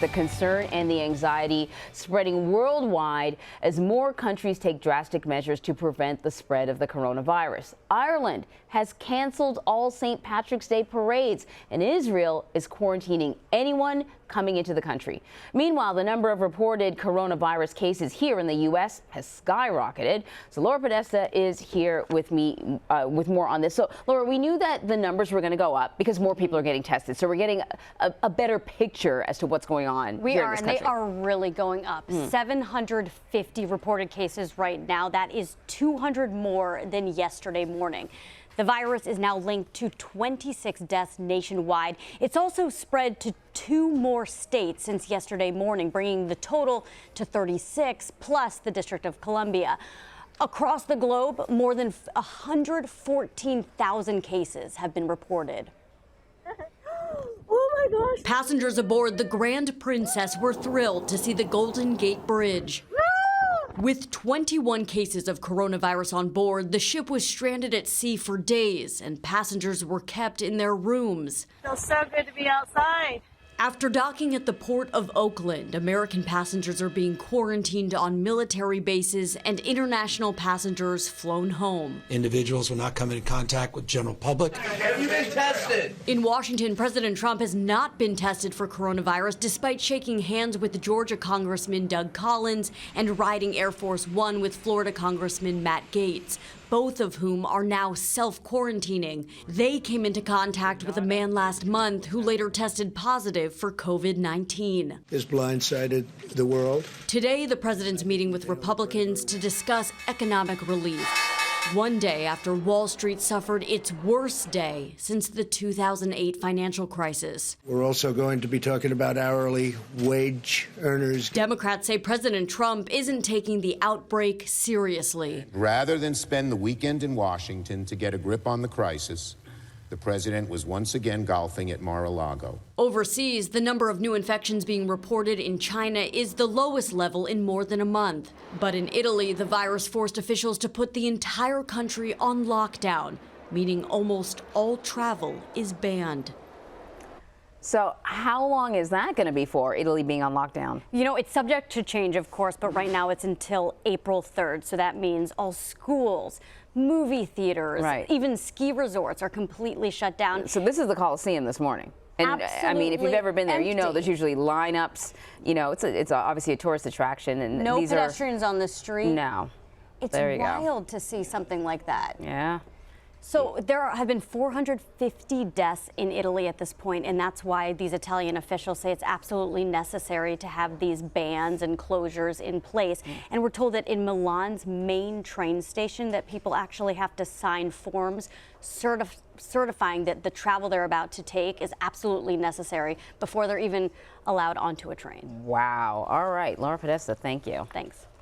The concern and the anxiety spreading worldwide as more countries take drastic measures to prevent the spread of the coronavirus. Ireland has canceled all St. Patrick's Day parades, and Israel is quarantining anyone coming into the country. Meanwhile, the number of reported coronavirus cases here in the U.S. has skyrocketed. So Laura Podesta is here with me with more on this. So Laura, we knew that the numbers were going to go up because more people are getting tested. So we're getting a better picture as to what's going on. We here are, in this and country. they are really going up. 750 reported cases right now. That is 200 more than yesterday morning. The virus is now linked to 26 deaths nationwide. It's also spread to 2 more states since yesterday morning, bringing the total to 36, plus the District of Columbia. Across the globe, more than 114,000 cases have been reported. Oh my gosh. Passengers aboard the Grand Princess were thrilled to see the Golden Gate Bridge. With 21 cases of coronavirus on board, the ship was stranded at sea for days, and passengers were kept in their rooms. Feels so good to be outside. After docking at the port of Oakland, American passengers are being quarantined on military bases and international passengers flown home. Individuals will not come in contact with general public. Have you been tested? In Washington, President Trump has not been tested for coronavirus despite shaking hands with Georgia Congressman Doug Collins and riding Air Force One with Florida Congressman Matt Gaetz, both of whom are now self-quarantining. They came into contact with a man last month who later tested positive for COVID-19. Has blindsided the world. Today, the president's meeting with Republicans to discuss economic relief. One day after Wall Street suffered its worst day since the 2008 financial crisis. We're also going to be talking about hourly wage earners. Democrats say President Trump isn't taking the outbreak seriously. Rather than spend the weekend in Washington to get a grip on the crisis, the president was once again golfing at Mar-a-Lago. Overseas, the number of new infections being reported in China is the lowest level in more than a month. But in Italy, the virus forced officials to put the entire country on lockdown, meaning almost all travel is banned. So how long is that going to be for, Italy being on lockdown? You know, it's subject to change, of course, but right now it's until April 3rd. So that means all schools, movie theaters, even ski resorts are completely shut down. So this is the Coliseum this morning. And I mean, if you've ever been there, you know there's usually lineups. You know, it's obviously a tourist attraction. And no these pedestrians on the street. No. It's there you wild to see something like that. Yeah. So there have been 450 deaths in Italy at this point, and that's why these Italian officials say it's absolutely necessary to have these bans and closures in place. And we're told that in Milan's main train station that people actually have to sign forms certifying that the travel they're about to take is absolutely necessary before they're even allowed onto a train. Wow. All right. Laura Podesta, thank you. Thanks.